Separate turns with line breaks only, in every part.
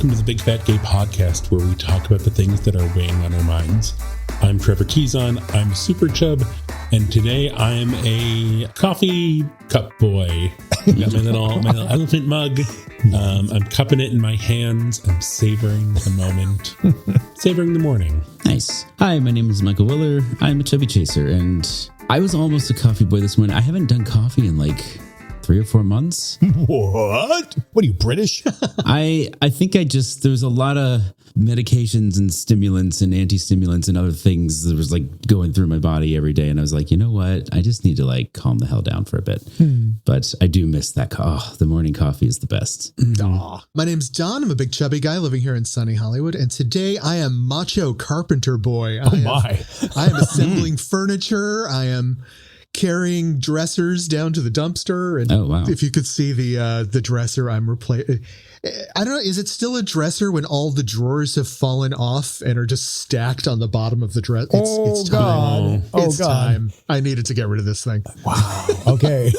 welcome to the Big Fat Gay Podcast, where we talk about the things that are weighing on our minds. I'm Trevor Keyson, I'm Super Chub, and today I'm a coffee cup boy. Got my little elephant mug. I'm cupping it in my hands. I'm savoring the moment, savoring the morning.
Nice. Hi, my name is Michael Willer. I'm a chubby chaser, and I was almost a coffee boy this morning. I haven't done coffee in like 3 or 4 months.
What? What are you, British?
I think there's a lot of medications and stimulants and anti-stimulants and other things that was like going through my body every day. And I was like, you know what? I just need to like calm the hell down for a bit. But I do miss that. The morning coffee is the best.
My name's Don. I'm a big chubby guy living here in sunny Hollywood. And today I am macho carpenter boy. I am assembling furniture. I am carrying dressers down to the dumpster. And if you could see the dresser I'm replacing. I don't know. Is it still a dresser when all the drawers have fallen off and are just stacked on the bottom of the dresser? It's time. It's time. I needed to get rid of this thing.
Wow. Okay.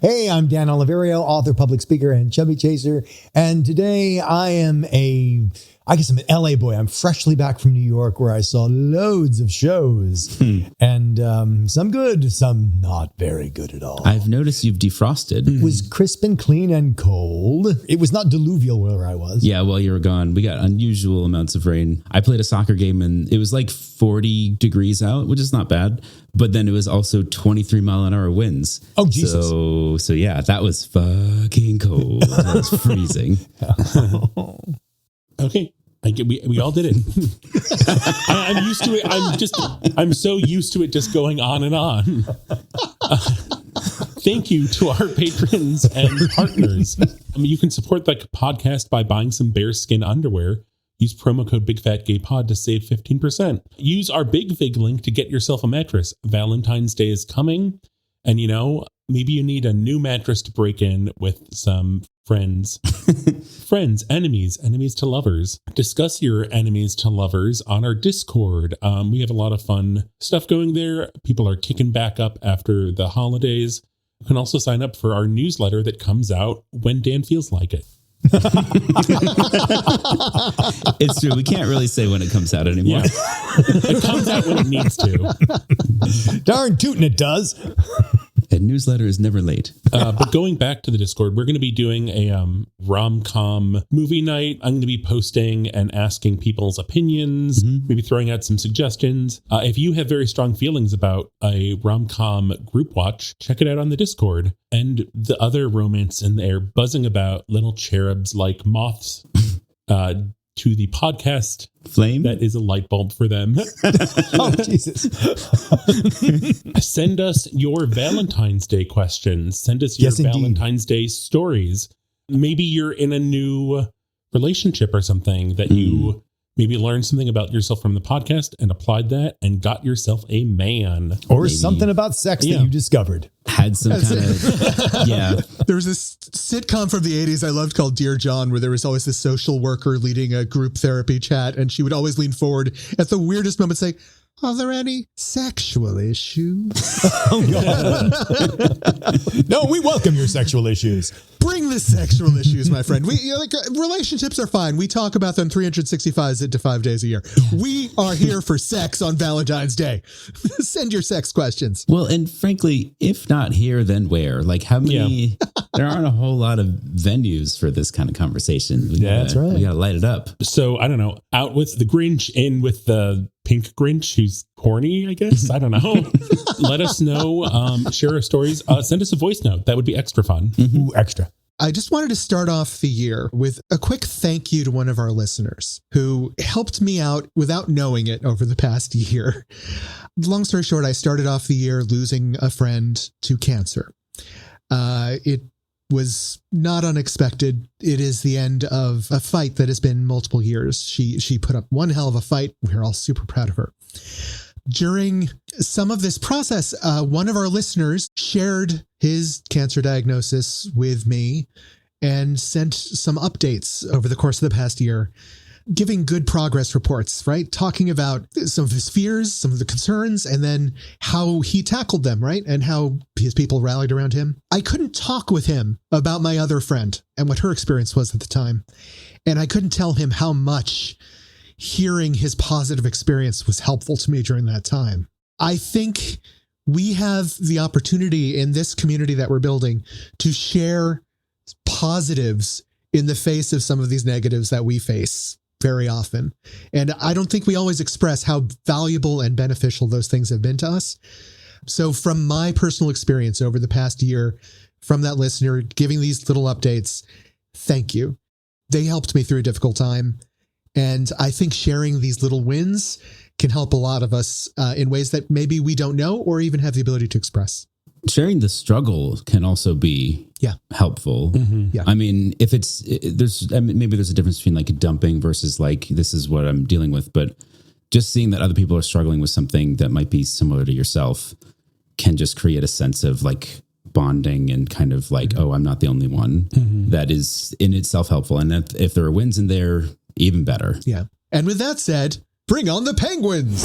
Hey, I'm Dan Oliverio, author, public speaker, and chubby chaser. And today I am I'm an LA boy. I'm freshly back from New York, where I saw loads of shows and some good, some not very good at all.
I've noticed you've defrosted.
It was crisp and clean and cold. It was not diluvial where I was.
Yeah, while you were gone, we got unusual amounts of rain. I played a soccer game and it was like 40 degrees out, which is not bad. But then it was also 23-mile-an-hour winds.
Oh, Jesus.
So yeah, that was fucking cold. That was freezing.
Okay. We all did it. I'm used to it. I'm so used to it just going on and on. Thank you to our patrons and partners. You can support the podcast by buying some bearskin underwear. Use promo code BigFatGayPod to save 15%. Use our Big Fig link to get yourself a mattress. Valentine's Day is coming. And, maybe you need a new mattress to break in with some friends. Friends, enemies to lovers. Discuss your enemies to lovers on our Discord. We have a lot of fun stuff going there. People are kicking back up after the holidays. You can also sign up for our newsletter that comes out when Dan feels like it.
It's true. We can't really say when it comes out anymore.
Yeah. It comes out when it needs to.
Darn tootin' it does.
A newsletter is never late.
But going back to the Discord, we're going to be doing a rom-com movie night. I'm going to be posting and asking people's opinions, maybe throwing out some suggestions. If you have very strong feelings about a rom-com group watch, check it out on the Discord. And the other romance in there, buzzing about little cherubs like moths to the podcast
flame
that is a light bulb for them.
Oh, Jesus.
Send us your Valentine's Day questions. Send us your Valentine's Day stories. Maybe you're in a new relationship or something that you maybe learned something about yourself from the podcast and applied that and got yourself a man.
Or
maybe
something about sex that you discovered.
Had some kind of, yeah.
There was this sitcom from the 80s I loved called Dear John, where there was always this social worker leading a group therapy chat, and she would always lean forward at the weirdest moment say, "Are there any sexual issues?"
Oh, God. No, we welcome your sexual issues.
Bring the sexual issues, my friend. Relationships are fine. We talk about them 365 days a year. We are here for sex on Valentine's Day. Send your sex questions.
Well, and frankly, if not here, then where? Like how many, there aren't a whole lot of venues for this kind of conversation.
That's right.
We got to light it up.
So I don't know, out with the Grinch, in with the pink Grinch who's corny, I guess. I don't know. Let us know. Share our stories. Send us a voice note. That would be extra fun.
Ooh, extra.
I just wanted to start off the year with a quick thank you to one of our listeners who helped me out without knowing it over the past year. Long story short, I started off the year losing a friend to cancer. It was not unexpected. It is the end of a fight that has been multiple years. She put up one hell of a fight. We're all super proud of her. During some of this process, one of our listeners shared his cancer diagnosis with me and sent some updates over the course of the past year, giving good progress reports, right? Talking about some of his fears, some of the concerns, and then how he tackled them, right? And how his people rallied around him. I couldn't talk with him about my other friend and what her experience was at the time. And I couldn't tell him how much hearing his positive experience was helpful to me during that time. I think we have the opportunity in this community that we're building to share positives in the face of some of these negatives that we face very often. And I don't think we always express how valuable and beneficial those things have been to us. So from my personal experience over the past year, from that listener giving these little updates, thank you. They helped me through a difficult time. And I think sharing these little wins can help a lot of us in ways that maybe we don't know or even have the ability to express.
Sharing the struggle can also be helpful.
Mm-hmm.
Yeah.
I mean, if maybe there's a difference between like dumping versus like, this is what I'm dealing with, but just seeing that other people are struggling with something that might be similar to yourself can just create a sense of like bonding and kind of like, oh, I'm not the only one.
Mm-hmm.
That is in itself helpful. And if there are wins in there, even better.
Yeah. And with that said, bring on the Penguins.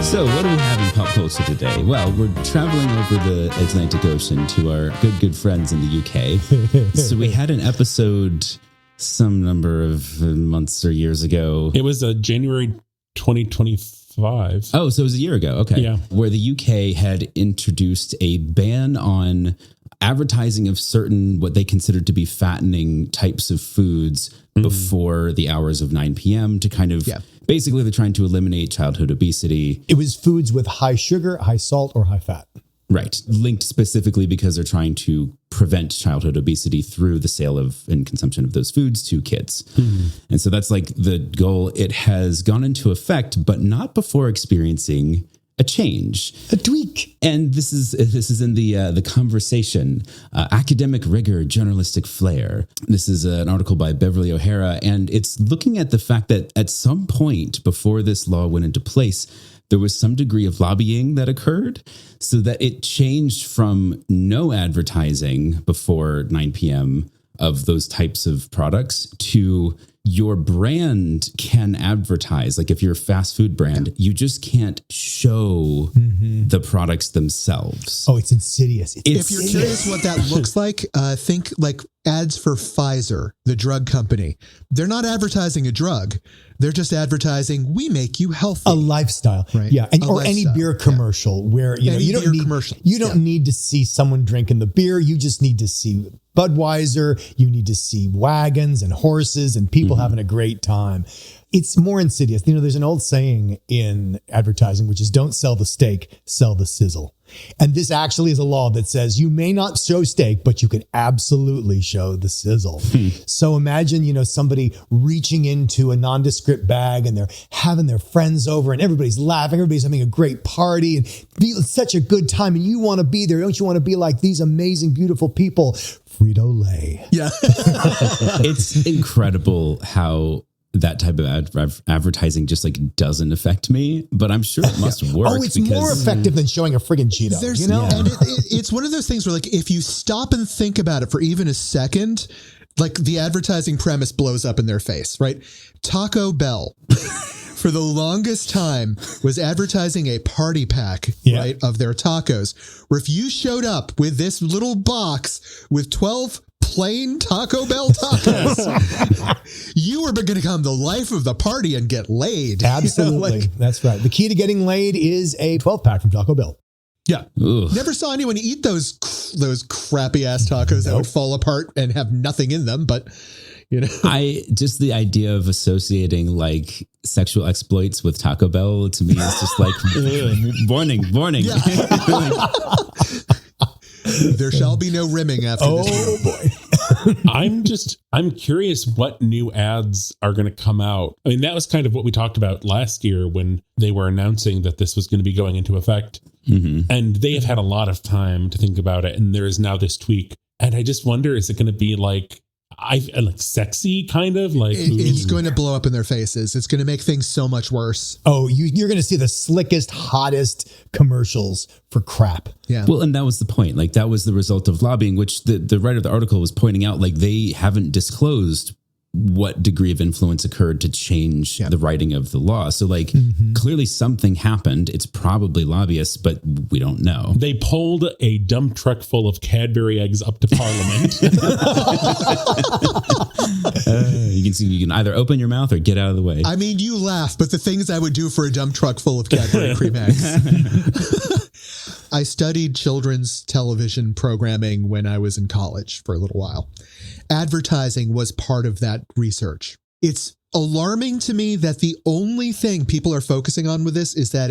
So what do we have in pop culture today? Well, we're traveling over the Atlantic Ocean to our good friends in the UK. So we had an episode some number of months or years ago.
It was January 2025.
Oh, so it was a year ago. Okay.
Yeah.
Where the UK had introduced a ban on advertising of certain what they considered to be fattening types of foods before the hours of 9 p.m. to kind of basically they're trying to eliminate childhood obesity.
It was foods with high sugar, high salt, or high fat.
Right. Linked specifically because they're trying to prevent childhood obesity through the sale of and consumption of those foods to kids. And so that's like the goal. It has gone into effect, but not before experiencing a change,
a tweak.
And this is in the conversation, academic rigor, journalistic flair. This is an article by Beverly O'Hara, and it's looking at the fact that at some point before this law went into place, there was some degree of lobbying that occurred so that it changed from no advertising before 9 p.m. of those types of products to your brand can advertise. Like if you're a fast food brand, you just can't show the products themselves.
Oh, it's insidious.
If you're curious what that looks like, think like ads for Pfizer, the drug company. They're not advertising a drug. They're just advertising, we make you healthy.
A lifestyle.
Right.
Yeah. And,
A
or any
lifestyle.
beer commercial where, you know, you don't need to see someone drinking the beer. You just need to see Budweiser. You need to see wagons and horses and people having a great time. It's more insidious. You know, there's an old saying in advertising, which is don't sell the steak, sell the sizzle. And this actually is a law that says you may not show steak, but you can absolutely show the sizzle. So imagine, you know, somebody reaching into a nondescript bag and they're having their friends over and everybody's laughing. Everybody's having a great party and it's such a good time. And you want to be there. Don't you want to be like these amazing, beautiful people? Frito-Lay.
Yeah.
It's incredible how that type of advertising just like doesn't affect me, but I'm sure it must work.
Oh, it's more effective than showing a friggin' Cheeto. You know?
And it's one of those things where like, if you stop and think about it for even a second, like the advertising premise blows up in their face, right? Taco Bell for the longest time was advertising a party pack, right, of their tacos, where if you showed up with this little box with 12 plain Taco Bell tacos, you were going to become the life of the party and get laid.
Absolutely.
You know,
that's right. The key to getting laid is a 12-pack from Taco Bell.
Yeah.
Ugh.
Never saw anyone eat those crappy ass tacos that would fall apart and have nothing in them, but you know,
just the idea of associating like sexual exploits with Taco Bell to me is just like warning.
Yeah. There shall be no rimming after this.
Boy.
I'm curious what new ads are going to come out. I mean, that was kind of what we talked about last year when they were announcing that this was going to be going into effect. And they have had a lot of time to think about it. And there is now this tweak. And I just wonder, is it going to be like sexy kind of like
it's going to blow up in their faces. It's going to make things so much worse.
Oh, you're going to see the slickest, hottest commercials for crap.
Yeah.
Well, and that was the point. Like that was the result of lobbying, which the writer of the article was pointing out, like they haven't disclosed what degree of influence occurred to change the writing of the law. So like clearly something happened. It's probably lobbyists, but we don't know.
They pulled a dump truck full of Cadbury eggs up to Parliament.
You can either open your mouth or get out of the way.
I mean, you laugh, but the things I would do for a dump truck full of Cadbury cream eggs. I studied children's television programming when I was in college for a little while. Advertising was part of that research. It's alarming to me that the only thing people are focusing on with this is that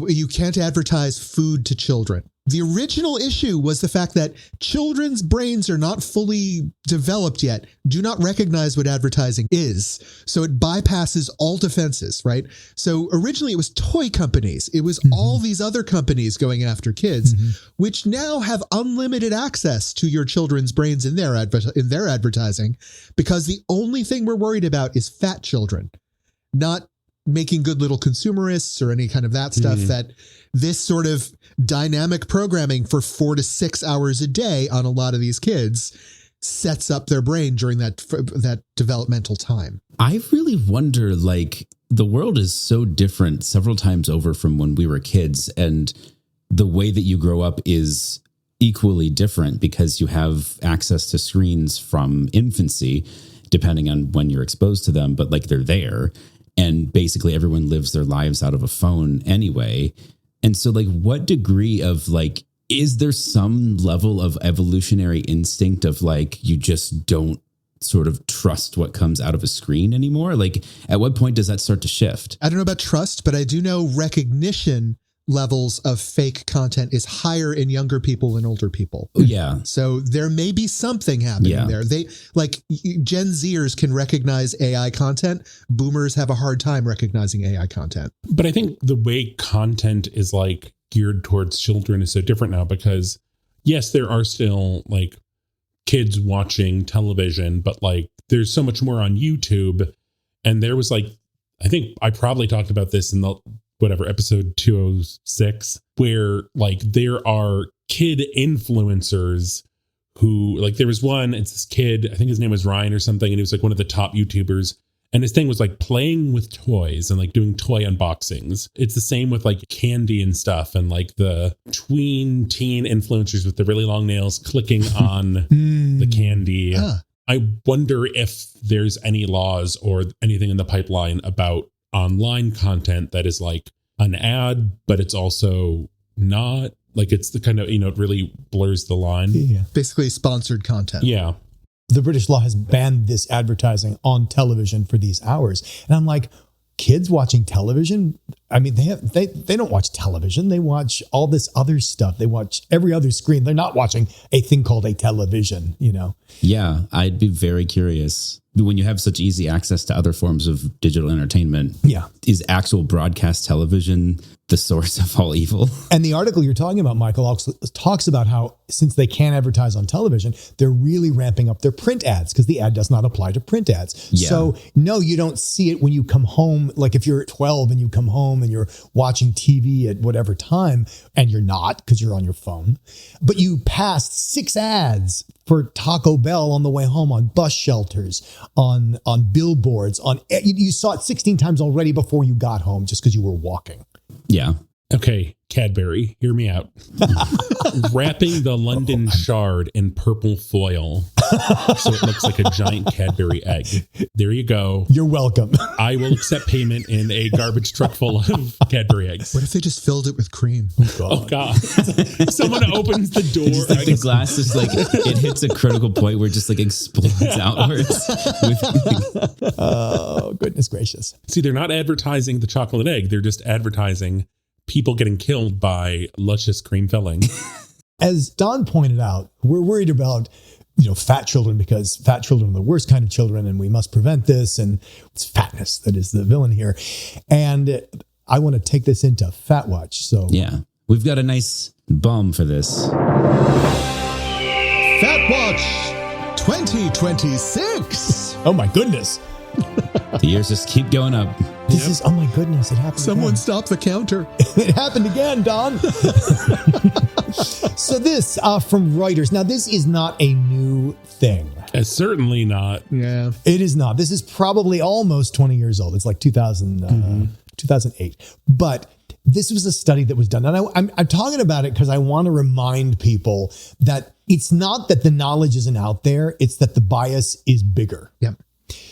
you can't advertise food to children. The original issue was the fact that children's brains are not fully developed yet, do not recognize what advertising is. So it bypasses all defenses, right? So originally it was toy companies. It was all these other companies going after kids, which now have unlimited access to your children's brains in their advertising, because the only thing we're worried about is fat children, not making good little consumerists or any kind of that stuff. That this sort of dynamic programming for 4 to 6 hours a day on a lot of these kids sets up their brain during that developmental time.
I really wonder, like, the world is so different several times over from when we were kids, and the way that you grow up is equally different because you have access to screens from infancy, depending on when you're exposed to them, but like they're there. And basically everyone lives their lives out of a phone anyway. And so like, what degree of like, is there some level of evolutionary instinct of like, you just don't sort of trust what comes out of a screen anymore? Like, at what point does that start to shift?
I don't know about trust, but I do know recognition levels of fake content is higher in younger people than older people.
Yeah.
So there may be something happening there. They like Gen Zers can recognize AI content. Boomers have a hard time recognizing AI content.
But I think the way content is like geared towards children is so different now because yes, there are still like kids watching television, but like there's so much more on YouTube. And there was like, I think I probably talked about this in the episode 206, where like there are kid influencers who like, there was one, it's this kid, I think his name was Ryan or something. And he was like one of the top YouTubers. And his thing was like playing with toys and like doing toy unboxings. It's the same with like candy and stuff. And like the teen influencers with the really long nails clicking on the candy. I wonder if there's any laws or anything in the pipeline about online content that is like an ad, but it's also not like, it's the kind of, it really blurs the line.
Yeah.
Basically sponsored content.
Yeah.
The British law has banned this advertising on television for these hours. And I'm like, kids watching television? I mean, they don't watch television. They watch all this other stuff. They watch every other screen. They're not watching a thing called a television, Yeah,
I'd be very curious. When you have such easy access to other forms of digital entertainment, is actual broadcast television the source of all evil? And
the article you're talking about, Michael, also talks about how since they can't advertise on television, they're really ramping up their print ads because the ad does not apply to print ads. Yeah. So no, you don't see it when you come home. Like if you're 12 and you come home and you're watching TV at whatever time, and you're not because you're on your phone, but you passed 6 ads for Taco Bell on the way home, on bus shelters, on billboards, you saw it 16 times already before you got home just because you were walking.
Yeah.
Okay, Cadbury, hear me out. Wrapping the London Shard in purple foil so it looks like a giant Cadbury egg. There you go.
You're welcome.
I will accept payment in a garbage truck full of Cadbury eggs.
What if they just filled it with cream?
Oh, God. Someone opens the door.
Just like the glass is like, it hits a critical point where it just like explodes outwards.
Oh, goodness gracious.
See, they're not advertising the chocolate egg. They're just advertising people getting killed by luscious cream filling.
As Don pointed out, we're worried about, fat children because fat children are the worst kind of children and we must prevent this. And it's fatness that is the villain here. And I want to take this into Fat Watch. So
yeah, we've got a nice bum for this.
Fat Watch 2026.
Oh my goodness.
The years just keep going up.
This is, oh my goodness, it happened
Someone
again.
stop the counter.
It happened again, Don. So this from Reuters. Now, this is not a new thing.
It's certainly not.
Yeah.
It is not. This is probably almost 20 years old. It's like 2008. But this was a study that was done. And I'm talking about it because I want to remind people that it's not that the knowledge isn't out there. It's that the bias is bigger.
Yep.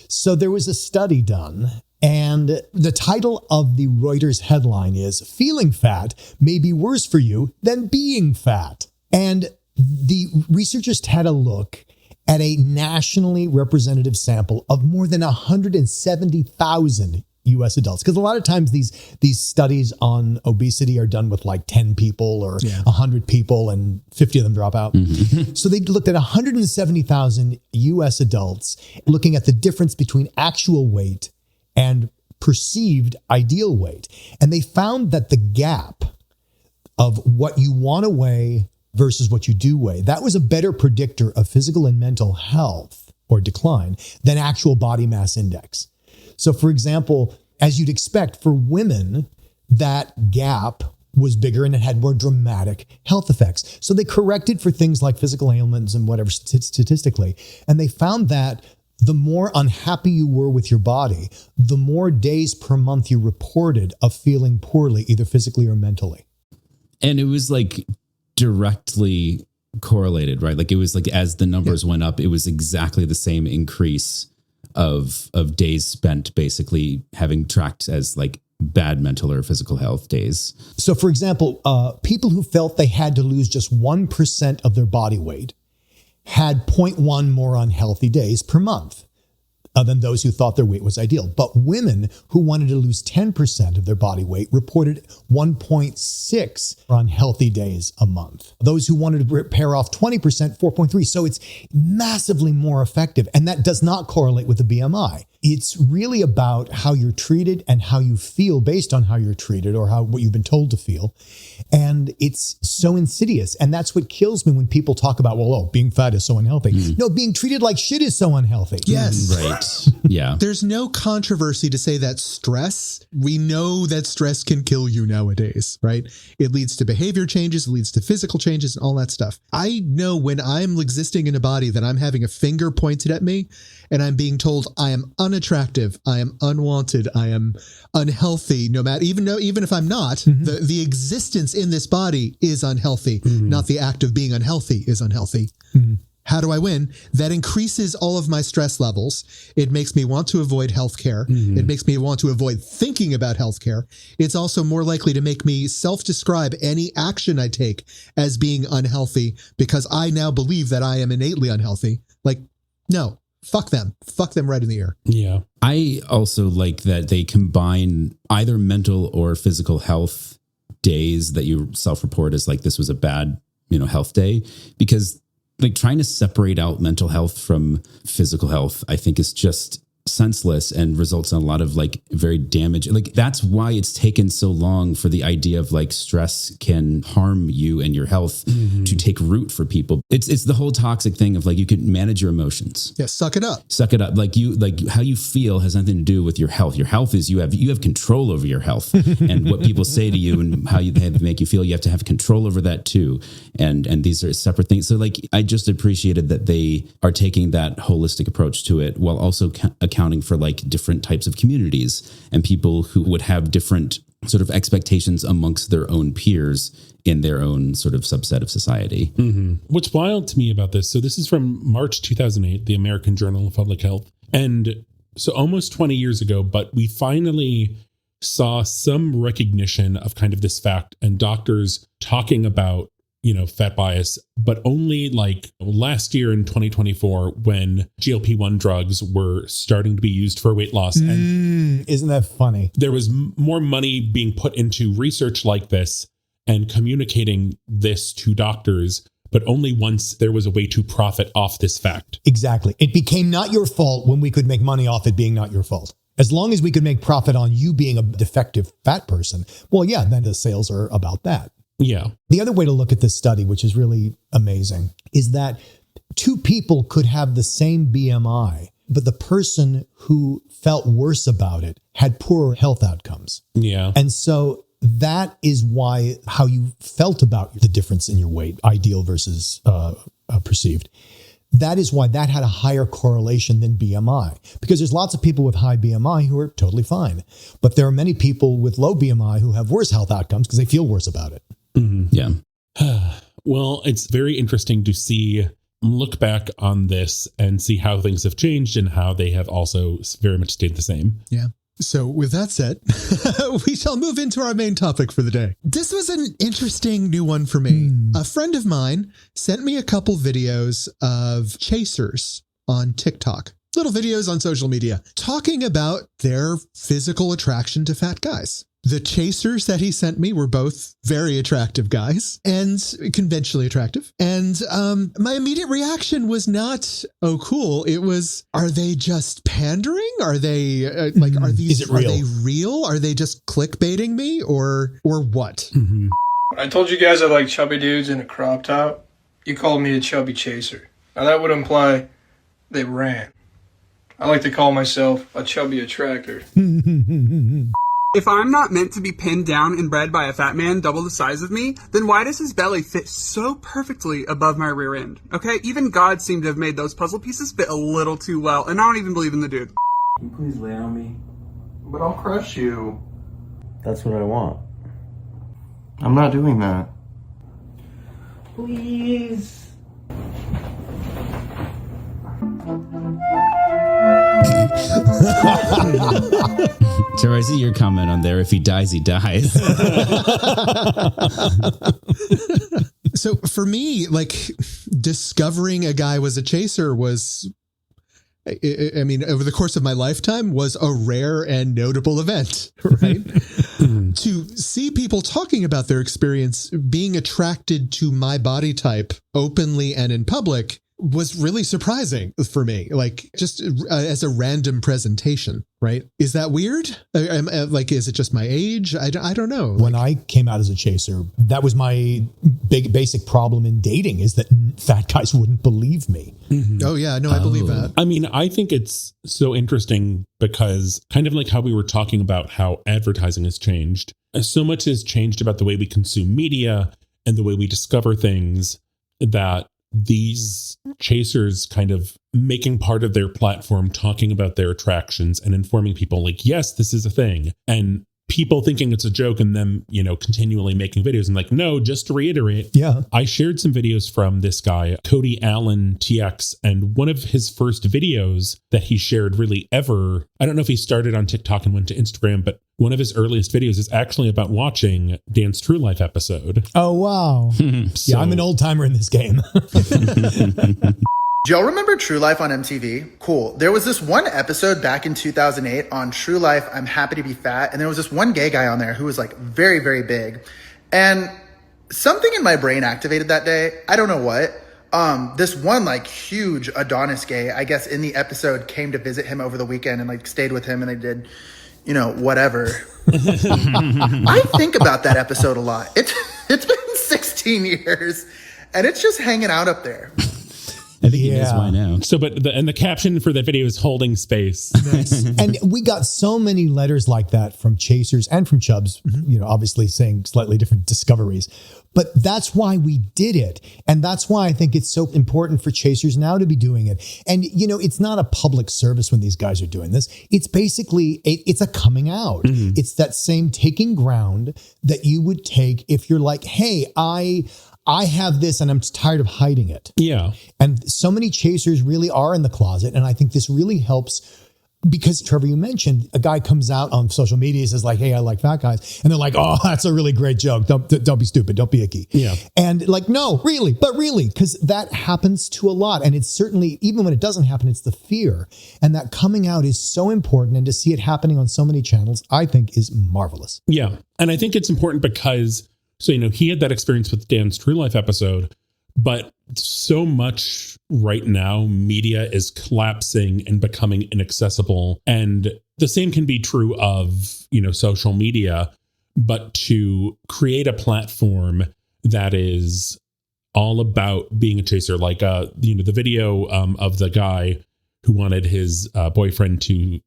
So there was a study done, and the title of the Reuters headline is "Feeling Fat May Be Worse for You Than Being Fat." And the researchers had a look at a nationally representative sample of more than 170,000 U.S. adults. Because a lot of times these studies on obesity are done with like 10 people or 100 people and 50 of them drop out. So they looked at 170,000 U.S. adults, looking at the difference between actual weight and perceived ideal weight. And they found that the gap of what you want to weigh versus what you do weigh, that was a better predictor of physical and mental health or decline than actual body mass index. So, for example, as you'd expect for women, that gap was bigger and it had more dramatic health effects. So they corrected for things like physical ailments and whatever statistically. And they found that the more unhappy you were with your body, the more days per month you reported of feeling poorly, either physically or mentally.
And it was like directly correlated, right? Like it was like as the numbers went up, it was exactly the same increase of days spent basically having tracked as like bad mental or physical health days.
So for example, people who felt they had to lose just 1% of their body weight had 0.1 more unhealthy days per month than those who thought their weight was ideal. But women who wanted to lose 10% of their body weight reported 1.6 unhealthy days a month. Those who wanted to pare off 20%, 4.3. So it's massively more effective. And that does not correlate with the BMI. It's really about how you're treated and how you feel based on how you're treated or what you've been told to feel. And it's so insidious. And that's what kills me when people talk about, being fat is so unhealthy. No, being treated like shit is so unhealthy.
Yes.
Right. Yeah.
There's no controversy to say that we know that stress can kill you nowadays, right? It leads to behavior changes, it leads to physical changes and all that stuff. I know when I'm existing in a body that I'm having a finger pointed at me and I'm being told I am unattractive, I am unwanted, I am unhealthy, even if I'm not, the existence in this body is unhealthy, not the act of being unhealthy is unhealthy. How do I win? That increases all of my stress levels. It makes me want to avoid healthcare. It makes me want to avoid thinking about healthcare. It's also more likely to make me self-describe any action I take as being unhealthy because I now believe that I am innately unhealthy. Like, no, fuck them. Fuck them right in the ear.
Yeah.
I also like that they combine either mental or physical health days that you self-report as like this was a bad, health day, because like trying to separate out mental health from physical health, I think is just senseless and results in a lot of like very damage. Like that's why it's taken so long for the idea of like stress can harm you and your health to take root for people. It's the whole toxic thing of like, you can manage your emotions.
Yeah. Suck it up.
Suck it up. Like how you feel has nothing to do with your health. Your health is you have control over your health and what people say to you and how they make you feel. You have to have control over that too. And these are separate things. So like, I just appreciated that they are taking that holistic approach to it while also accounting for like different types of communities and people who would have different sort of expectations amongst their own peers in their own sort of subset of society.
What's wild to me about this, so this is from March 2008, the American Journal of Public Health. And so almost 20 years ago, but we finally saw some recognition of kind of this fact and doctors talking about fat bias, but only like last year in 2024 when GLP-1 drugs were starting to be used for weight loss. And
isn't that funny?
there was more money being put into research like this and communicating this to doctors, but only once there was a way to profit off this fact.
Exactly. It became not your fault when we could make money off it being not your fault. As long as we could make profit on you being a defective fat person, well, yeah, then the sales are about that.
Yeah.
The other way to look at this study, which is really amazing, is that two people could have the same BMI, but the person who felt worse about it had poorer health outcomes.
Yeah.
And so that is why how you felt about the difference in your weight, ideal versus perceived, that is why that had a higher correlation than BMI, because there's lots of people with high BMI who are totally fine. But there are many people with low BMI who have worse health outcomes because they feel worse about it.
Mm-hmm.
Yeah.
Well, it's very interesting to look back on this and see how things have changed and how they have also very much stayed the same.
Yeah. So with that said, we shall move into our main topic for the day. This was an interesting new one for me. A friend of mine sent me a couple videos of chasers on TikTok, little videos on social media, talking about their physical attraction to fat guys. The chasers that he sent me were both very attractive guys and conventionally attractive. And my immediate reaction was not, oh, cool. It was, are they just pandering? Are they are these, are they real? Are they just clickbaiting me or what?
Mm-hmm.
I told you guys I like chubby dudes in a crop top. You called me a chubby chaser. Now that would imply they ran. I like to call myself a chubby attractor.
If I'm not meant to be pinned down and bred by a fat man double the size of me, then why does his belly fit so perfectly above my rear end? Okay, even God seemed to have made those puzzle pieces fit a little too well, and I don't even believe in the dude.
Can you please lay on me?
But I'll crush you.
That's what I want. I'm not doing that.
Please.
So I see your comment on there. If he dies, he dies.
So for me, like, discovering a guy was a chaser was, I mean, over the course of my lifetime was a rare and notable event, right? To see people talking about their experience being attracted to my body type openly and in public was really surprising for me, like just as a random presentation, right? Is that weird? Is it just my age? I don't know.
When I came out as a chaser, that was my basic problem in dating, is that fat guys wouldn't believe me.
Mm-hmm.
Oh yeah, no, I believe that.
I mean, I think it's so interesting because kind of like how we were talking about how advertising has changed. So much has changed about the way we consume media and the way we discover things, that these chasers kind of making part of their platform talking about their attractions and informing people like, yes, this is a thing. And people thinking it's a joke and them, continually making videos and like, no, just to reiterate.
Yeah.
I shared some videos from this guy, Cody Allen TX, and one of his first videos that he shared really ever, I don't know if he started on TikTok and went to Instagram, but one of his earliest videos is actually about watching Dan's True Life episode.
Oh, wow. Yeah, I'm an old timer in this game.
Do y'all remember True Life on MTV? Cool. There was this one episode back in 2008 on True Life, I'm Happy to Be Fat. And there was this one gay guy on there who was like very, very big. And something in my brain activated that day. I don't know what. This one like huge Adonis gay, I guess in the episode, came to visit him over the weekend and like stayed with him and they did, whatever. I think about that episode a lot. It's been 16 years and it's just hanging out up there.
I think he knows why now.
So, but the caption for that video is holding space.
And we got so many letters like that from chasers and from chubs, obviously saying slightly different discoveries. But that's why we did it. And that's why I think it's so important for chasers now to be doing it. And, it's not a public service when these guys are doing this. It's basically, it's a coming out. Mm-hmm. It's that same taking ground that you would take if you're like, hey, I have this and I'm tired of hiding it.
Yeah.
And so many chasers really are in the closet. And I think this really helps because, Trevor, you mentioned a guy comes out on social media, says like, hey, I like fat guys. And they're like, oh, that's a really great joke. Don't be stupid. Don't be icky.
Yeah.
And like, no, really, because that happens to a lot. And it's certainly, even when it doesn't happen, it's the fear. And that coming out is so important. And to see it happening on so many channels, I think is marvelous.
Yeah. And I think it's important because, so, he had that experience with Dan's True Life episode, but so much right now, media is collapsing and becoming inaccessible. And the same can be true of, social media, but to create a platform that is all about being a chaser, like, the video of the guy who wanted his boyfriend to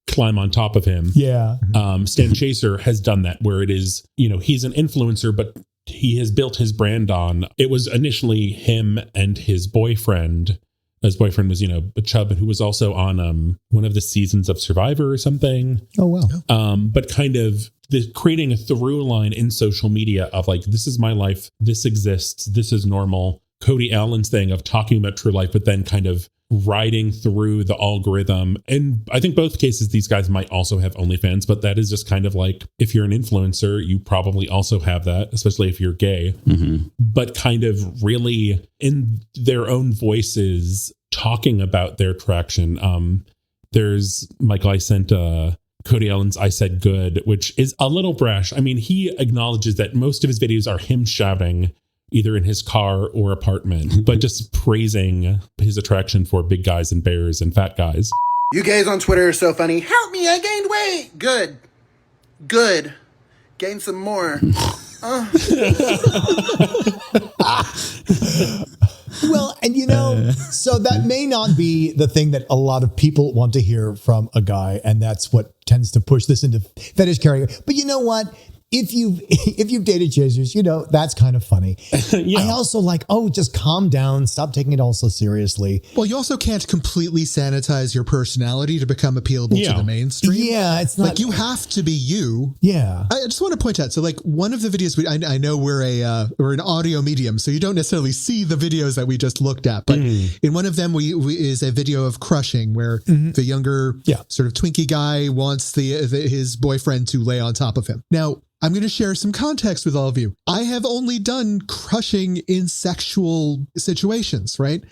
climb on top of him.
Yeah.
Stan Chaser has done that where it is, he's an influencer, but he has built his brand on. It was initially him and his boyfriend. His boyfriend was, a chub who was also on one of the seasons of Survivor or something.
Oh, wow.
But kind of creating a through line in social media of like, this is my life. This exists. This is normal. Cody Allen's thing of talking about true life, but then kind of riding through the algorithm. And I think both cases, these guys might also have OnlyFans, but that is just kind of like, if you're an influencer, you probably also have that, especially if you're gay, but kind of really in their own voices talking about their attraction. There's Michael, I sent Cody Allen's I Said Good, which is a little brash. I mean, he acknowledges that most of his videos are him shouting either in his car or apartment, but just praising his attraction for big guys and bears and fat guys.
You gays on Twitter are so funny. Help me, I gained weight. Good. Gain some more.
Well, and so that may not be the thing that a lot of people want to hear from a guy, and that's what tends to push this into fetish carrier. But you know what? If you've dated chasers, that's kind of funny. Yeah. I also just calm down, stop taking it all so seriously.
Well, you also can't completely sanitize your personality to become appealable to the mainstream.
Yeah, it's not
you have to be you.
Yeah,
I just want to point out. So, one of the videos I know we're an audio medium, so you don't necessarily see the videos that we just looked at. But in one of them, we is a video of crushing, where the younger sort of Twinkie guy wants his boyfriend to lay on top of him. Now, I'm going to share some context with all of you. I have only done crushing in sexual situations, right?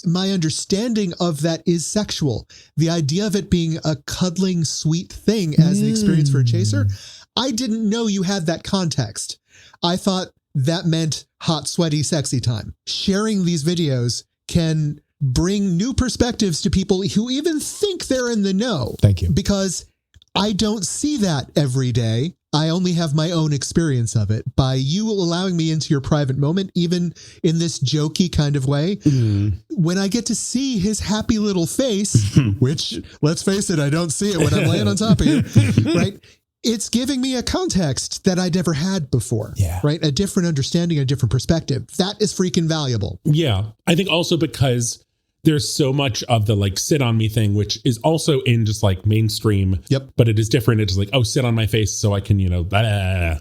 My understanding of that is sexual. The idea of it being a cuddling, sweet thing as an experience for a chaser, I didn't know you had that context. I thought that meant hot, sweaty, sexy time. Sharing these videos can bring new perspectives to people who even think they're in the know.
Thank you.
Because I don't see that every day. I only have my own experience of it. By you allowing me into your private moment, even in this jokey kind of way, when I get to see his happy little face, which, let's face it, I don't see it when I'm laying on top of you, right? It's giving me a context that I never had before, right? A different understanding, a different perspective. That is freaking valuable.
Yeah. I think also because there's so much of the sit on me thing, which is also in just mainstream.
Yep.
But it is different. It's sit on my face so I can, blah.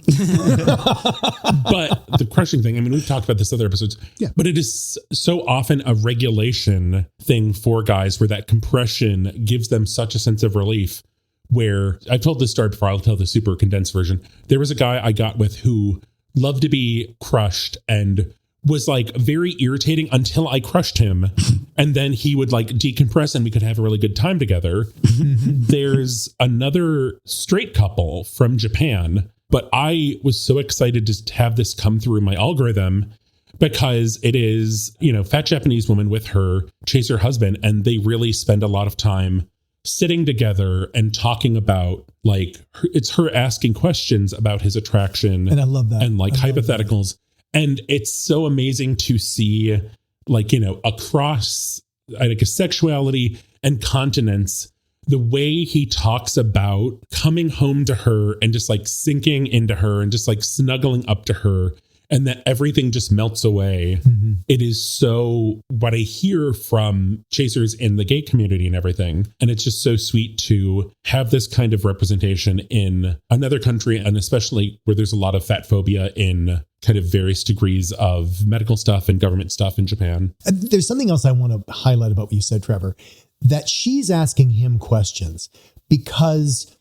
But the crushing thing, I mean, we've talked about this other episodes.
Yeah.
But it is so often a regulation thing for guys where that compression gives them such a sense of relief. Where I've told this story before, I'll tell the super condensed version. There was a guy I got with who loved to be crushed and was very irritating until I crushed him. And then he would decompress and we could have a really good time together. There's another straight couple from Japan, but I was so excited to have this come through my algorithm because it is, fat Japanese woman with her chaser husband. And they really spend a lot of time sitting together and talking about it's her asking questions about his attraction.
And I love that.
And hypotheticals. And it's so amazing to see, across a sexuality and continence, the way he talks about coming home to her and just sinking into her and just snuggling up to her and that everything just melts away. It is so what I hear from chasers in the gay community and everything. And it's just so sweet to have this kind of representation in another country, and especially where there's a lot of fat phobia in kind of various degrees of medical stuff and government stuff in Japan.
There's something else I want to highlight about what you said, Trevor, that she's asking him questions because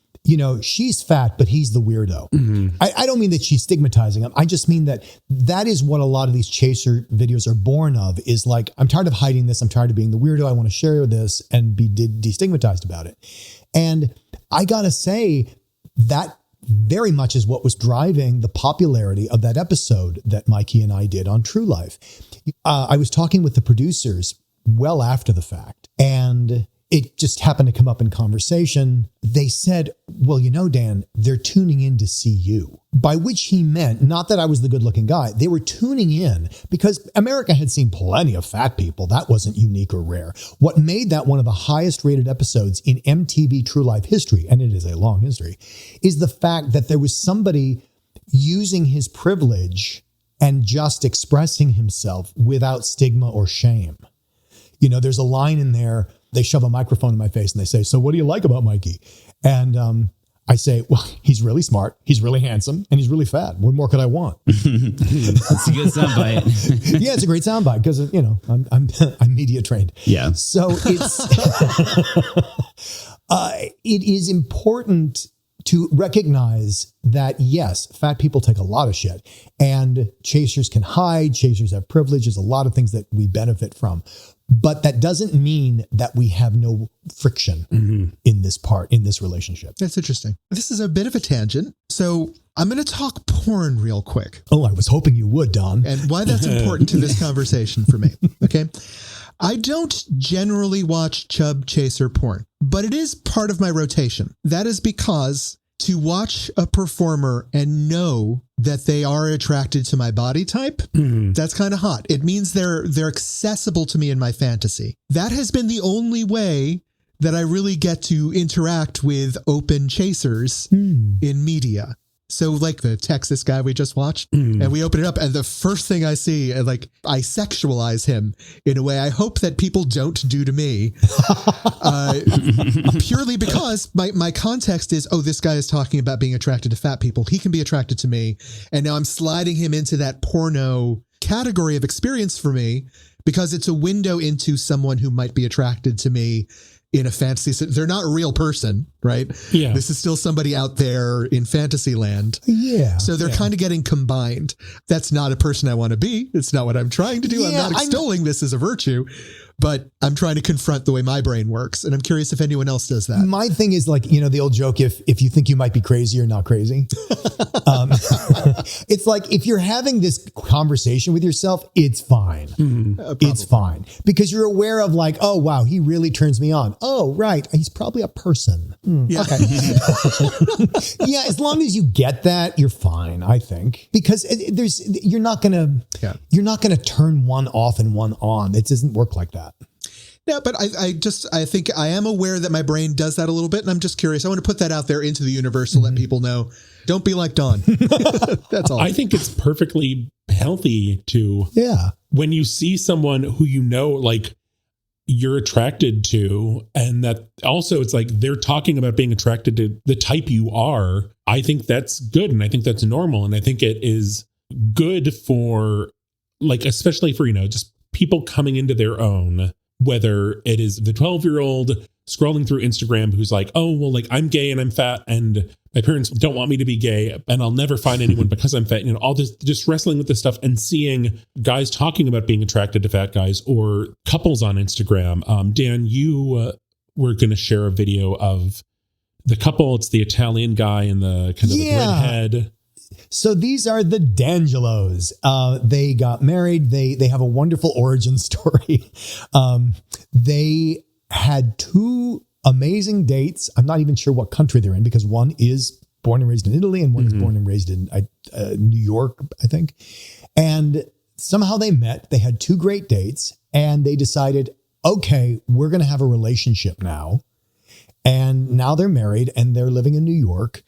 she's fat, but he's the weirdo. I don't mean that she's stigmatizing him. I just mean that is what a lot of these chaser videos are born of, is I'm tired of hiding this. I'm tired of being the weirdo. I want to share this and be destigmatized about it. And I got to say that very much is what was driving the popularity of that episode that Mikey and I did on True Life. I was talking with the producers well after the fact, and it just happened to come up in conversation. They said, well, Dan, they're tuning in to see you. By which he meant, not that I was the good looking guy. They were tuning in because America had seen plenty of fat people. That wasn't unique or rare. What made that one of the highest rated episodes in MTV True Life history, and it is a long history, is the fact that there was somebody using his privilege and just expressing himself without stigma or shame. You know, there's a line in there, they shove a microphone in my face and they say, "So what do you like about Mikey?" And I say, "Well, he's really smart, he's really handsome, and he's really fat. What more could I want?"
That's a good soundbite.
Yeah, it's a great soundbite because, you know, I'm media trained.
Yeah.
So it's it is important to recognize that, yes, fat people take a lot of shit, and chasers can hide. Chasers have privileges, a lot of things that we benefit from. But that doesn't mean that we have no friction in this relationship.
That's interesting. This is a bit of a tangent. So I'm going to talk porn real quick.
Oh, I was hoping you would, Don.
And why that's important to this conversation for me. Okay. I don't generally watch chub chaser porn, but it is part of my rotation. That is because to watch a performer and know that they are attracted to my body type, that's kind of hot. It means they're accessible to me in my fantasy. That has been the only way that I really get to interact with open chasers in media. So like the Texas guy we just watched, and we open it up, and the first thing I see, like, I sexualize him in a way I hope that people don't do to me, purely because my context is, oh, this guy is talking about being attracted to fat people. He can be attracted to me. And now I'm sliding him into that porno category of experience for me because it's a window into someone who might be attracted to me in a fantasy. They're not a real person, right?
Yeah.
This is still somebody out there in fantasy land.
Yeah.
So they're kind of getting combined. That's not a person I want to be. It's not what I'm trying to do. I'm not extolling this as a virtue, but I'm trying to confront the way my brain works. And I'm curious if anyone else does that.
My thing is, like, you know, the old joke, if you think you might be crazy, you're not crazy. It's like, if you're having this conversation with yourself, it's fine. It's fine. Because you're aware of, like, oh, wow, he really turns me on. Oh, right. He's probably a person.
Yeah.
Okay. Yeah. As long as you get that, you're fine, I think, because you're not going to turn one off and one on. It doesn't work like that.
Yeah, but I think I am aware that my brain does that a little bit, and I'm just curious. I want to put that out there into the universe to let people know. Don't be like Don. That's all.
I think it's perfectly healthy to, when you see someone who you know, like, you're attracted to, and that also it's like they're talking about being attracted to the type you are. I think that's good, and I think that's normal, and I think it is good for, like, especially for, you know, just people coming into their own. Whether it is the 12-year-old scrolling through Instagram who's like, oh, well, like, I'm gay and I'm fat and my parents don't want me to be gay and I'll never find anyone because I'm fat. You know, all this, just wrestling with this stuff and seeing guys talking about being attracted to fat guys, or couples on Instagram. Dan, you were going to share a video of the couple. It's the Italian guy and the kind of like redhead.
So these are the D'Angelos. They got married. They have a wonderful origin story. They had two amazing dates. I'm not even sure what country they're in, because one is born and raised in Italy and one is born and raised in New York, I think. And somehow they met. They had two great dates, and they decided, okay, we're going to have a relationship now. And now they're married and they're living in New York.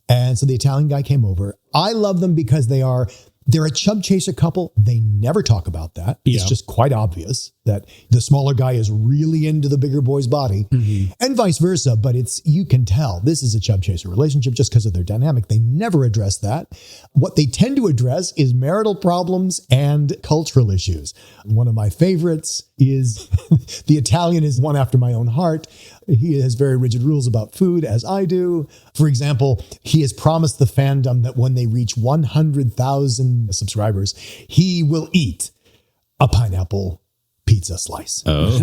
And so the Italian guy came over. I love them because they're a chub chaser couple. They never talk about that. Yeah. It's just quite obvious that the smaller guy is really into the bigger boy's body, and vice versa. But you can tell this is a chub chaser relationship just because of their dynamic. They never address that. What they tend to address is marital problems and cultural issues. One of my favorites is the Italian is one after my own heart. He has very rigid rules about food, as I do. For example, he has promised the fandom that when they reach 100,000 subscribers, he will eat a pineapple pizza slice.
Oh,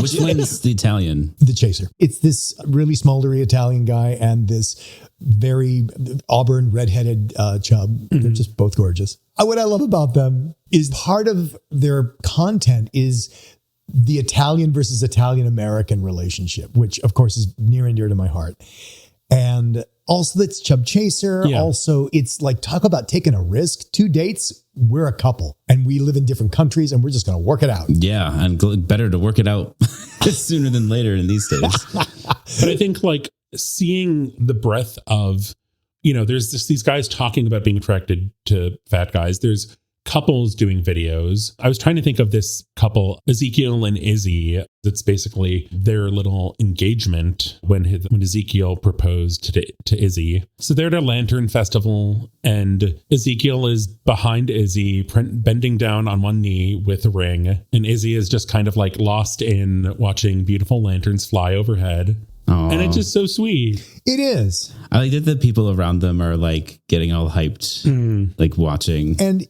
which one is the Italian?
The chaser. It's this really smoldery Italian guy and this very auburn redheaded chub. They're just both gorgeous. What I love about them is part of their content is the Italian versus Italian American relationship, which of course is near and dear to my heart. And also it's chub chaser. Yeah. Also, it's like, talk about taking a risk. 2 dates. We're a couple and we live in different countries and we're just going to work it out.
Yeah. And better to work it out sooner than later in these days.
But I think, like, seeing the breadth of there's just these guys talking about being attracted to fat guys. There's couples doing videos. I was trying to think of this couple, Ezekiel and Izzy. That's basically their little engagement when Ezekiel proposed to Izzy. So they're at a lantern festival, and Ezekiel is behind Izzy, bending down on one knee with a ring. And Izzy is just kind of like lost in watching beautiful lanterns fly overhead.
Aww.
And it's just so sweet.
It is.
I like that the people around them are like getting all hyped, like watching.
And,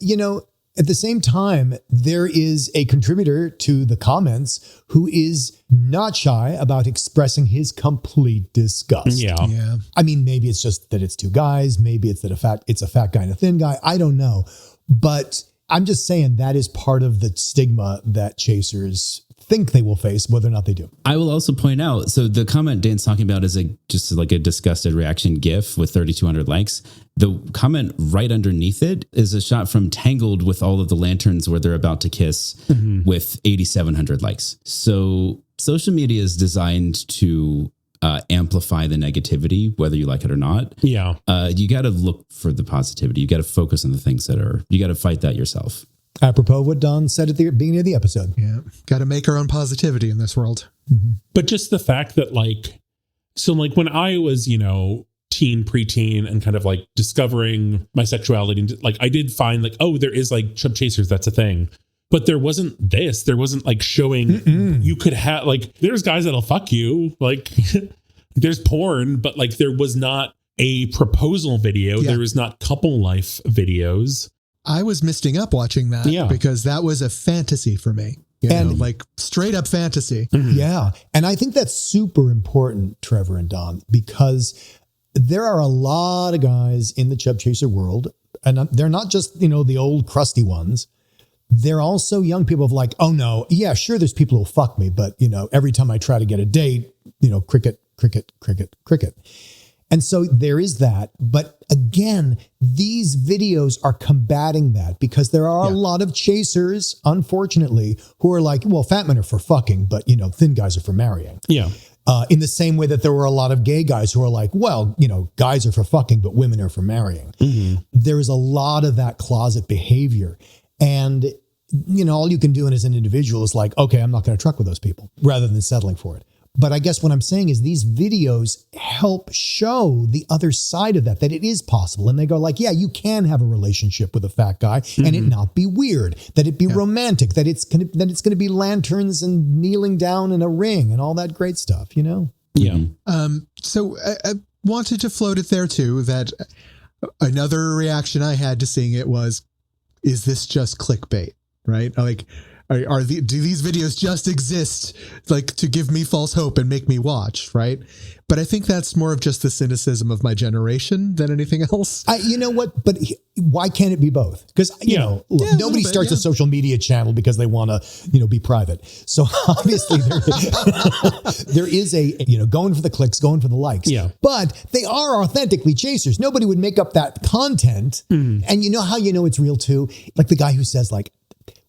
at the same time, there is a contributor to the comments who is not shy about expressing his complete disgust.
Yeah.
I mean, maybe it's just that it's two guys. Maybe it's that it's a fat guy and a thin guy. I don't know. But I'm just saying that is part of the stigma that chasers think they will face, whether or not they do.
I will also point out, so the comment Dan's talking about is just like a disgusted reaction GIF with 3,200 likes. The comment right underneath it is a shot from Tangled with all of the lanterns where they're about to kiss with 8,700 likes. So social media is designed to amplify the negativity, whether you like it or not.
Yeah.
You got to look for the positivity. You got to focus on the things you got to fight that yourself.
Apropos what Don said at the beginning of the episode.
Yeah. Got to make our own positivity in this world.
But just the fact that when I was, preteen and kind of like discovering my sexuality, like I did find there is like chub chasers. That's a thing. But there wasn't this. There wasn't like showing you could have there's guys that'll fuck you. Like there's porn, but like there was not a proposal video.
Yeah.
There was not couple life videos.
I was misting up watching that because that was a fantasy for me. Like straight up fantasy.
Yeah. And I think that's super important, Trevor and Don, because there are a lot of guys in the chub chaser world, and they're not just, the old crusty ones. They're also young people of like, oh no, yeah, sure, there's people who'll fuck me, but every time I try to get a date, cricket. And so there is that. But again, these videos are combating that because there are a lot of chasers, unfortunately, who are like, well, fat men are for fucking, but, thin guys are for marrying.
Yeah.
In the same way that there were a lot of gay guys who are like, well, guys are for fucking, but women are for marrying. There is a lot of that closet behavior. And, all you can do as an individual is like, okay, I'm not going to truck with those people rather than settling for it. But I guess what I'm saying is these videos help show the other side of that it is possible. And they go like, yeah, you can have a relationship with a fat guy and it not be weird, that it be romantic, that it's going to be lanterns and kneeling down in a ring and all that great stuff,
Yeah.
So I wanted to float it there too, that another reaction I had to seeing it was, is this just clickbait? Right? Like, do these videos just exist like to give me false hope and make me watch? Right. But I think that's more of just the cynicism of my generation than anything else.
You know what? But why can't it be both? Because, look, nobody starts a social media channel because they want to, be private. So obviously there is a, going for the clicks, going for the likes.
Yeah.
But they are authentically chasers. Nobody would make up that content. And how it's real too? Like the guy who says like,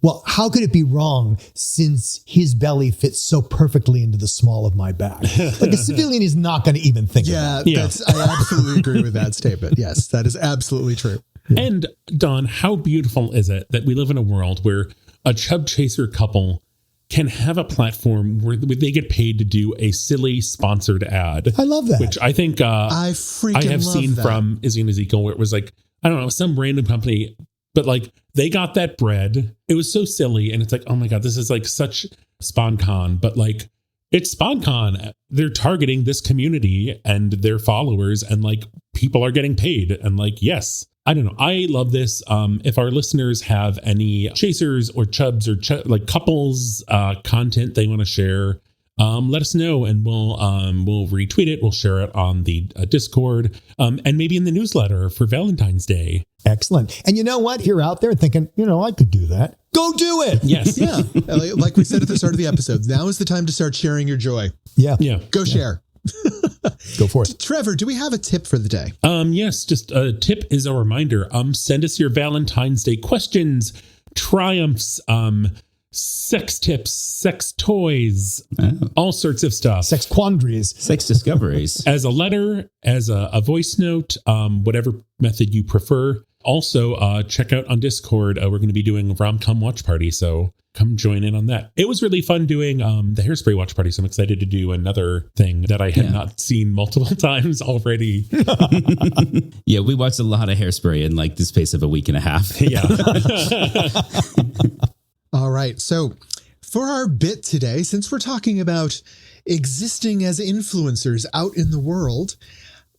well, how could it be wrong since his belly fits so perfectly into the small of my back? Like a civilian is not going to even think of that.
I absolutely agree with that statement. Yes, that is absolutely true.
And Don, how beautiful is it that we live in a world where a chub chaser couple can have a platform where they get paid to do a silly sponsored ad.
I love that.
Which I think I have seen from Izzy and Ezekiel, where it was like, I don't know, some random company, but like they got that bread. It was so silly. And it's like, oh my God, this is like such SpawnCon, but like it's SpawnCon. They're targeting this community and their followers, and like people are getting paid. And like, yes, I don't know. I love this. If our listeners have any chasers or chubs or like couples content they want to share, let us know and we'll retweet it. We'll share it on the Discord and maybe in the newsletter for Valentine's Day.
Excellent. And you know what? You're out there thinking, I could do that. Go do it.
Yes.
Yeah. Like we said at the start of the episode, now is the time to start sharing your joy.
Yeah.
Yeah.
Go share.
Go for it.
Trevor, do we have a tip for the day?
Yes, just a tip is a reminder. Send us your Valentine's Day questions, triumphs, sex tips, sex toys, all sorts of stuff.
Sex quandaries.
Sex discoveries.
As a letter, as a voice note, whatever method you prefer. Also, check out on Discord. We're going to be doing Rom-Com Watch Party, so come join in on that. It was really fun doing the Hairspray Watch Party, so I'm excited to do another thing that I had not seen multiple times already.
Yeah, we watched a lot of Hairspray in like the space of a week and a half.
Yeah.
All right. So for our bit today, since we're talking about existing as influencers out in the world,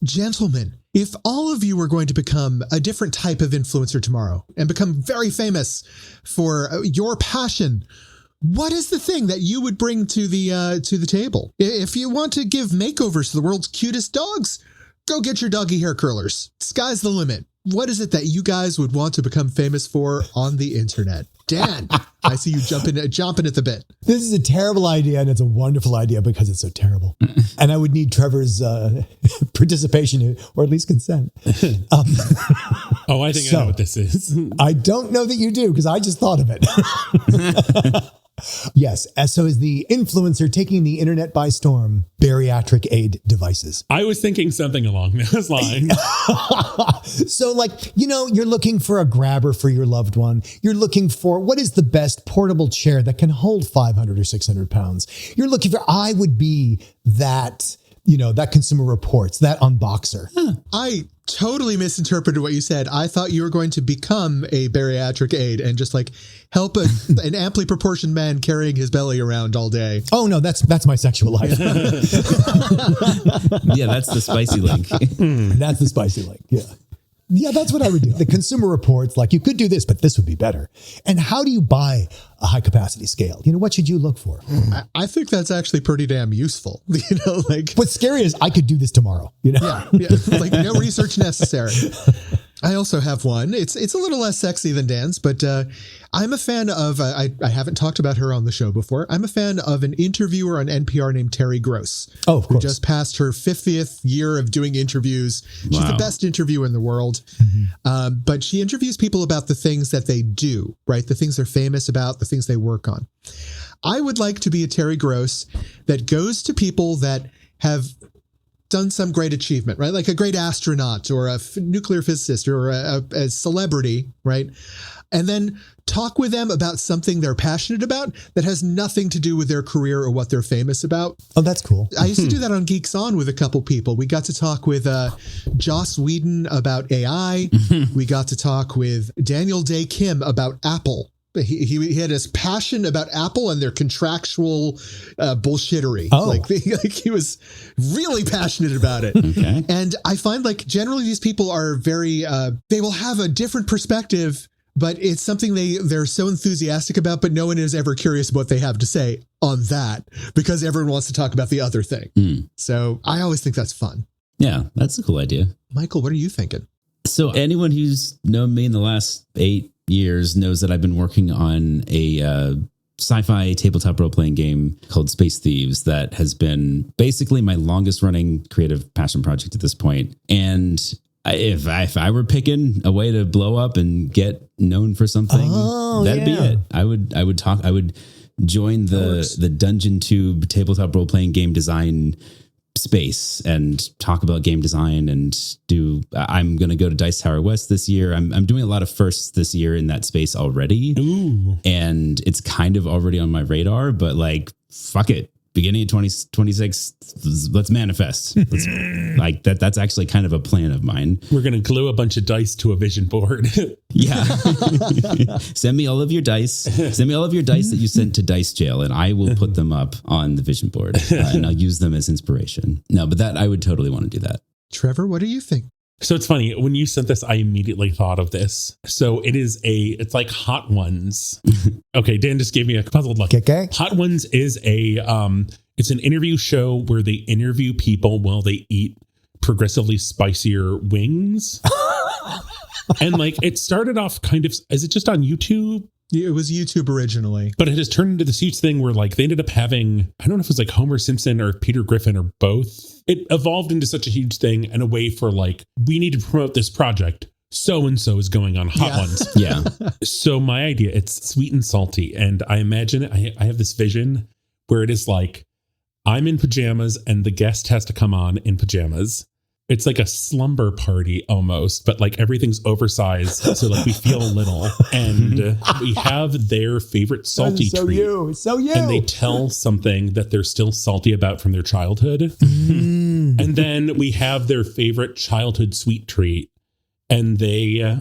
gentlemen, if all of you were going to become a different type of influencer tomorrow and become very famous for your passion, what is the thing that you would bring to the table? If you want to give makeovers to the world's cutest dogs, go get your doggy hair curlers. Sky's the limit. What is it that you guys would want to become famous for on the internet? Dan, I see you jumping at the bit.
This is a terrible idea, and it's a wonderful idea because it's so terrible. And I would need Trevor's participation, or at least consent.
I think I know what this is.
I don't know that you do, because I just thought of it. Yes. So is the influencer taking the internet by storm, bariatric aid devices?
I was thinking something along those lines.
So like, you're looking for a grabber for your loved one. You're looking for what is the best portable chair that can hold 500 or 600 pounds. You're looking for, I would be that, that Consumer Reports, that unboxer.
I totally misinterpreted what you said. I thought you were going to become a bariatric aid and just like help an amply proportioned man carrying his belly around all day.
Oh no, that's my sexual life.
Yeah, that's the spicy link.
That's the spicy link. Yeah. Yeah, that's what I would do. The Consumer Reports, like, you could do this, but this would be better. And how do you buy a high capacity scale? What should you look for?
I think that's actually pretty damn useful.
What's scary is I could do this tomorrow.
Yeah, like no research necessary. I also have one. It's a little less sexy than Dan's, but I'm a fan of, I haven't talked about her on the show before. I'm a fan of an interviewer on NPR named Terry Gross.
Oh, of course.
Who just passed her 50th year of doing interviews. She's the best interviewer in the world. Mm-hmm. But she interviews people about the things that they do, right? The things they're famous about, the things they work on. I would like to be a Terry Gross that goes to people that have done some great achievement, right? Like a great astronaut or a nuclear physicist or a celebrity, right? And then talk with them about something they're passionate about that has nothing to do with their career or what they're famous about.
Oh, that's cool.
I used to do that on Geeks On with a couple people. We got to talk with Joss Whedon about AI. We got to talk with Daniel Day Kim about Apple. He had his passion about Apple and their contractual bullshittery.
Oh.
Like he was really passionate about it.
Okay.
And I find like generally these people are very, they will have a different perspective, but it's something they're so enthusiastic about, but no one is ever curious what they have to say on that because everyone wants to talk about the other thing. So I always think that's fun.
Yeah, that's a cool idea.
Michael, what are you thinking?
So anyone who's known me in the last 8 years knows that I've been working on a sci-fi tabletop role-playing game called Space Thieves that has been basically my longest running creative passion project at this point. And if I were picking a way to blow up and get known for something, that'd be it. I would join the Dungeon Tube tabletop role-playing game design space and talk about game design and I'm going to go to Dice Tower West this year. I'm doing a lot of firsts this year in that space already.
Ooh.
And it's kind of already on my radar, but like, fuck it. Beginning of 2026, let's manifest. That's actually kind of a plan of mine.
We're going to glue a bunch of dice to a vision board.
Yeah. Send me all of your dice. Send me all of your dice that you sent to Dice Jail, and I will put them up on the vision board and I'll use them as inspiration. No, but I would totally want to do that.
Trevor, what do you think?
So it's funny, when you sent this, I immediately thought of this. So it's like Hot Ones. Okay, Dan just gave me a puzzled look.
Okay.
Hot Ones is it's an interview show where they interview people while they eat progressively spicier wings. And like, it started off kind of, is it just on YouTube?
It was YouTube originally.
But it has turned into this huge thing where like they ended up having, I don't know if it was like Homer Simpson or Peter Griffin or both. It evolved into such a huge thing and a way for like, we need to promote this project. so-and-so is going on Hot Ones.
Yeah.
So my idea, it's sweet and salty. And I imagine I have this vision where it is like, I'm in pajamas and the guest has to come on in pajamas. It's like a slumber party almost, but like everything's oversized. So like we feel little, and we have their favorite salty treat.
So you.
And they tell something that they're still salty about from their childhood. And then we have their favorite childhood sweet treat, and they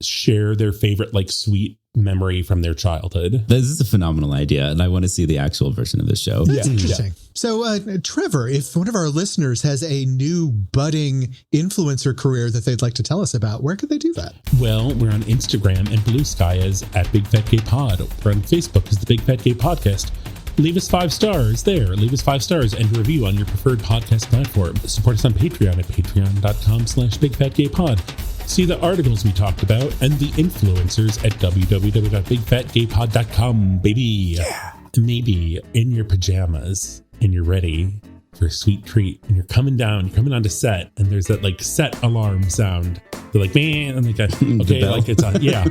share their favorite like sweet memory from their childhood.
This is a phenomenal idea, and I want to see the actual version of the show.
That's interesting. So, Trevor, if one of our listeners has a new budding influencer career that they'd like to tell us about, where could they do that?
Well, we're on Instagram and Blue Sky as @BigFatGayPod. We're on Facebook as the Big Fat Gay Podcast. Leave us 5 stars there. Leave us 5 stars and a review on your preferred podcast platform. Support us on Patreon at patreon.com/BigFatGayPod. See the articles we talked about and the influencers at www.bigfatgaypod.com, baby. Yeah. Maybe in your pajamas and you're ready for a sweet treat and you're coming onto set and there's that like set alarm sound. They're like, man, I'm like, okay, like it's on. Yeah.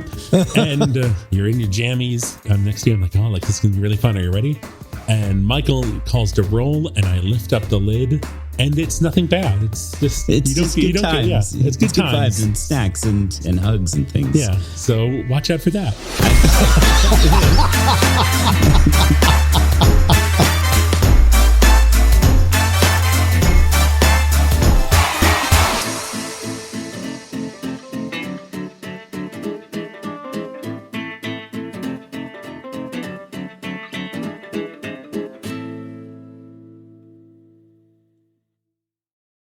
And you're in your jammies. I'm next to you. I'm like, oh, like this is going to be really fun. Are you ready? And Michael calls to roll and I lift up the lid. And it's nothing bad. It's just
good times.
It's good times
vibes and snacks and hugs and things.
Yeah. So watch out for that.